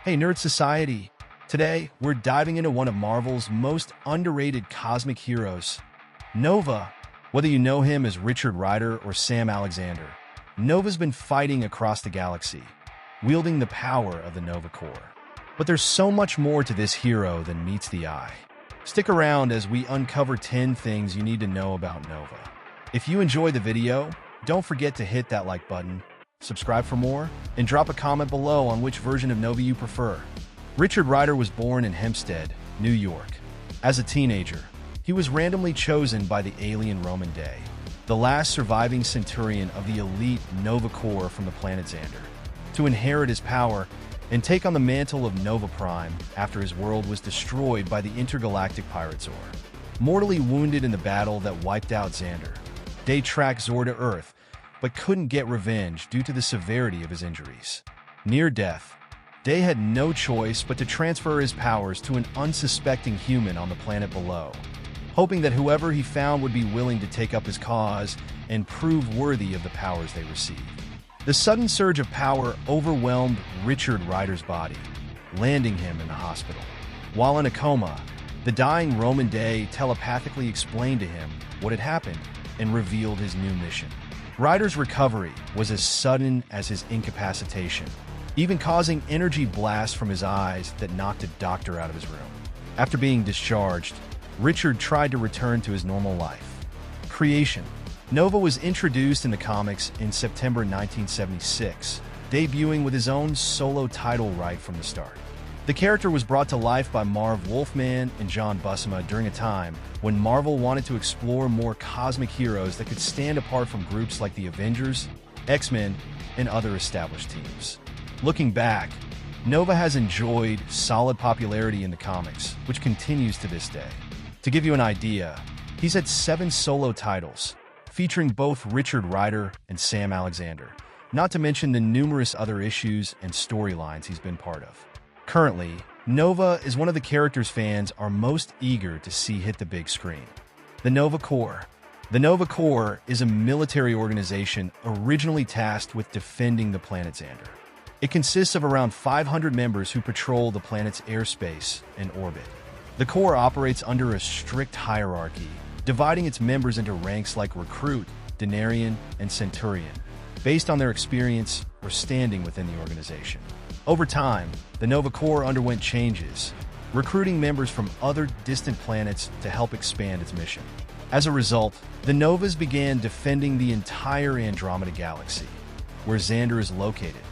Hey, Nerd Society! Today, we're diving into one of Marvel's most underrated cosmic heroes, Nova. Whether you know him as Richard Rider or Sam Alexander, Nova's been fighting across the galaxy, wielding the power of the Nova Corps. But there's so much more to this hero than meets the eye. Stick around as we uncover 10 things you need to know about Nova. If you enjoy the video, don't forget to hit that like button, subscribe for more, and drop a comment below on which version of Nova you prefer. Richard Rider was born in Hempstead, New York. As a teenager, he was randomly chosen by the alien Roman Day, the last surviving Centurion of the elite Nova Corps from the planet Xander, to inherit his power and take on the mantle of Nova Prime after his world was destroyed by the intergalactic pirate Zor. Mortally wounded in the battle that wiped out Xander, Day tracked Zor to Earth, but couldn't get revenge due to the severity of his injuries. Near death, Day had no choice but to transfer his powers to an unsuspecting human on the planet below, hoping that whoever he found would be willing to take up his cause and prove worthy of the powers they received. The sudden surge of power overwhelmed Richard Rider's body, landing him in the hospital. While in a coma, the dying Roman Day telepathically explained to him what had happened and revealed his new mission. Rider's recovery was as sudden as his incapacitation, even causing energy blasts from his eyes that knocked a doctor out of his room. After being discharged, Richard tried to return to his normal life. Creation. Nova was introduced in the comics in September 1976, debuting with his own solo title right from the start. The character was brought to life by Marv Wolfman and John Buscema during a time when Marvel wanted to explore more cosmic heroes that could stand apart from groups like the Avengers, X-Men, and other established teams. Looking back, Nova has enjoyed solid popularity in the comics, which continues to this day. To give you an idea, he's had 7 solo titles, featuring both Richard Rider and Sam Alexander, not to mention the numerous other issues and storylines he's been part of. Currently, Nova is one of the characters fans are most eager to see hit the big screen. The Nova Corps. The Nova Corps is a military organization originally tasked with defending the planet Xander. It consists of around 500 members who patrol the planet's airspace and orbit. The Corps operates under a strict hierarchy, dividing its members into ranks like Recruit, Denarian, and Centurion, based on their experience or standing within the organization. Over time, the Nova Corps underwent changes, recruiting members from other distant planets to help expand its mission. As a result, the Novas began defending the entire Andromeda Galaxy, where Xander is located,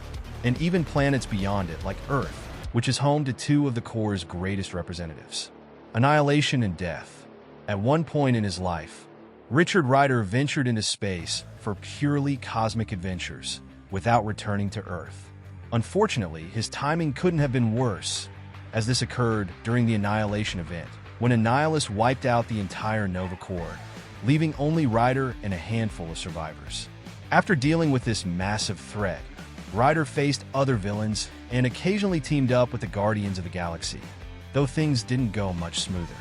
and even planets beyond it like Earth, which is home to 2 of the Corps' greatest representatives. Annihilation and death. At one point in his life, Richard Rider ventured into space for purely cosmic adventures without returning to Earth. Unfortunately, his timing couldn't have been worse, as this occurred during the Annihilation event, when Annihilus wiped out the entire Nova Corps, leaving only Rider and a handful of survivors. After dealing with this massive threat, Rider faced other villains and occasionally teamed up with the Guardians of the Galaxy, though things didn't go much smoother.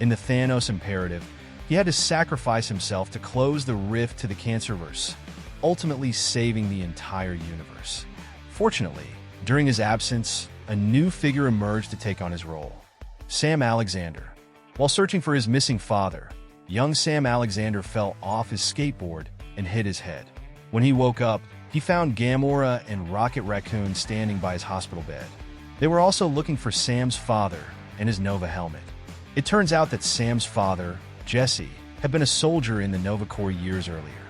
In the Thanos imperative, he had to sacrifice himself to close the rift to the Cancerverse, ultimately saving the entire universe. Fortunately, during his absence, a new figure emerged to take on his role: Sam Alexander. While searching for his missing father, young Sam Alexander fell off his skateboard and hit his head. When he woke up, he found Gamora and Rocket Raccoon standing by his hospital bed. They were also looking for Sam's father and his Nova helmet. It turns out that Sam's father, Jesse, had been a soldier in the Nova Corps years earlier.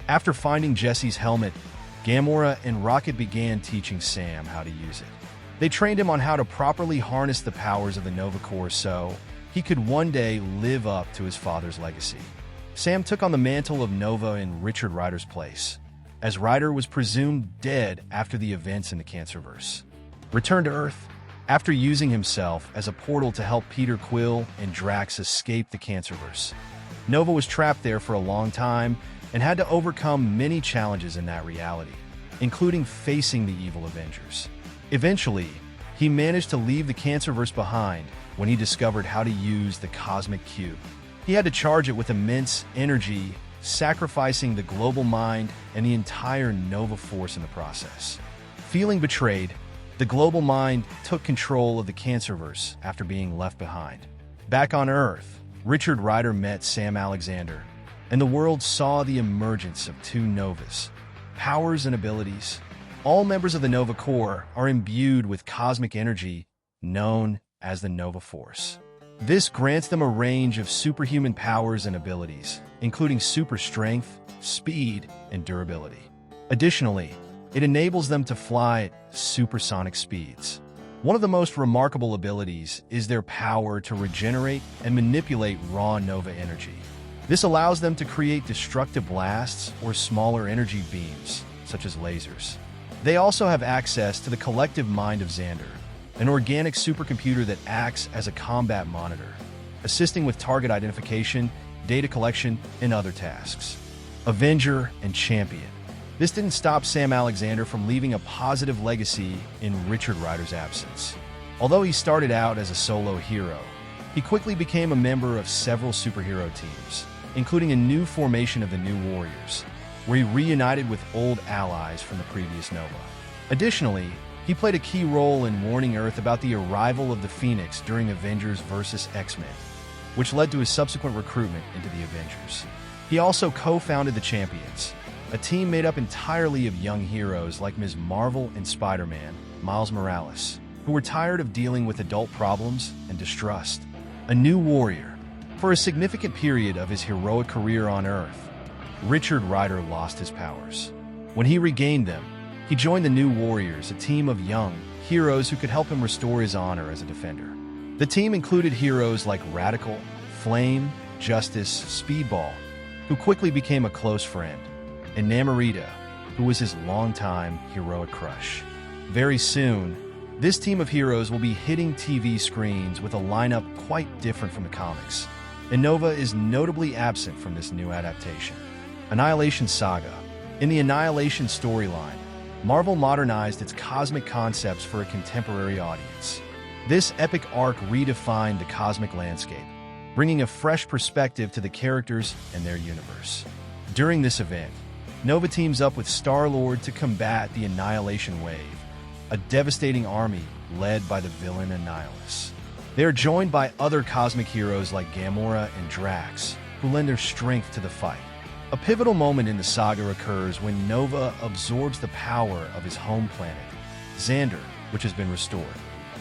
After finding Jesse's helmet, Gamora and Rocket began teaching Sam how to use it. They trained him on how to properly harness the powers of the Nova Corps so he could one day live up to his father's legacy. Sam took on the mantle of Nova in Richard Rider's place, as Rider was presumed dead after the events in the Cancerverse. Returned to Earth, after using himself as a portal to help Peter Quill and Drax escape the Cancerverse. Nova was trapped there for a long time and had to overcome many challenges in that reality, including facing the evil Avengers. Eventually, he managed to leave the Cancerverse behind when he discovered how to use the Cosmic Cube. He had to charge it with immense energy, sacrificing the global mind and the entire Nova force in the process. Feeling betrayed, The global mind took control of the Cancerverse after being left behind. Back on Earth, Richard Rider met Sam Alexander, and the world saw the emergence of two Novas. Powers and abilities. All members of the Nova Corps are imbued with cosmic energy known as the Nova Force. This grants them a range of superhuman powers and abilities, including super strength, speed, and durability. Additionally, it enables them to fly at supersonic speeds. One of the most remarkable abilities is their power to regenerate and manipulate raw Nova energy. This allows them to create destructive blasts or smaller energy beams, such as lasers. They also have access to the collective mind of Xander, an organic supercomputer that acts as a combat monitor, assisting with target identification, data collection, and other tasks. Avenger and Champion. This didn't stop Sam Alexander from leaving a positive legacy in Richard Rider's absence. Although he started out as a solo hero, he quickly became a member of several superhero teams, including a new formation of the New Warriors, where he reunited with old allies from the previous Nova. Additionally, he played a key role in warning Earth about the arrival of the Phoenix during Avengers vs. X-Men, which led to his subsequent recruitment into the Avengers. He also co-founded the Champions, a team made up entirely of young heroes like Ms. Marvel and Spider-Man, Miles Morales, who were tired of dealing with adult problems and distrust. A new warrior. For a significant period of his heroic career on Earth, Richard Rider lost his powers. When he regained them, he joined the New Warriors, a team of young heroes who could help him restore his honor as a defender. The team included heroes like Radical, Flame, Justice, Speedball, who quickly became a close friend, and Namorita, who was his longtime heroic crush. Very soon, this team of heroes will be hitting TV screens with a lineup quite different from the comics, and Nova is notably absent from this new adaptation. Annihilation Saga. In the Annihilation storyline, Marvel modernized its cosmic concepts for a contemporary audience. This epic arc redefined the cosmic landscape, bringing a fresh perspective to the characters and their universe. During this event, Nova teams up with Star-Lord to combat the Annihilation Wave, a devastating army led by the villain Annihilus. They are joined by other cosmic heroes like Gamora and Drax, who lend their strength to the fight. A pivotal moment in the saga occurs when Nova absorbs the power of his home planet, Xander, which has been restored.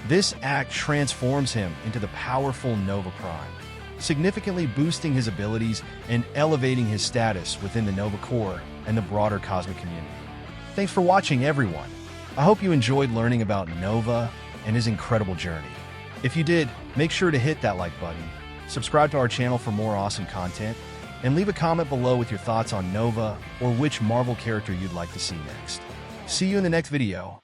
This act transforms him into the powerful Nova Prime, significantly boosting his abilities and elevating his status within the Nova Corps and the broader cosmic community. Thanks for watching, everyone. I hope you enjoyed learning about Nova and his incredible journey. If you did, make sure to hit that like button, subscribe to our channel for more awesome content, and leave a comment below with your thoughts on Nova or which Marvel character you'd like to see next. See you in the next video.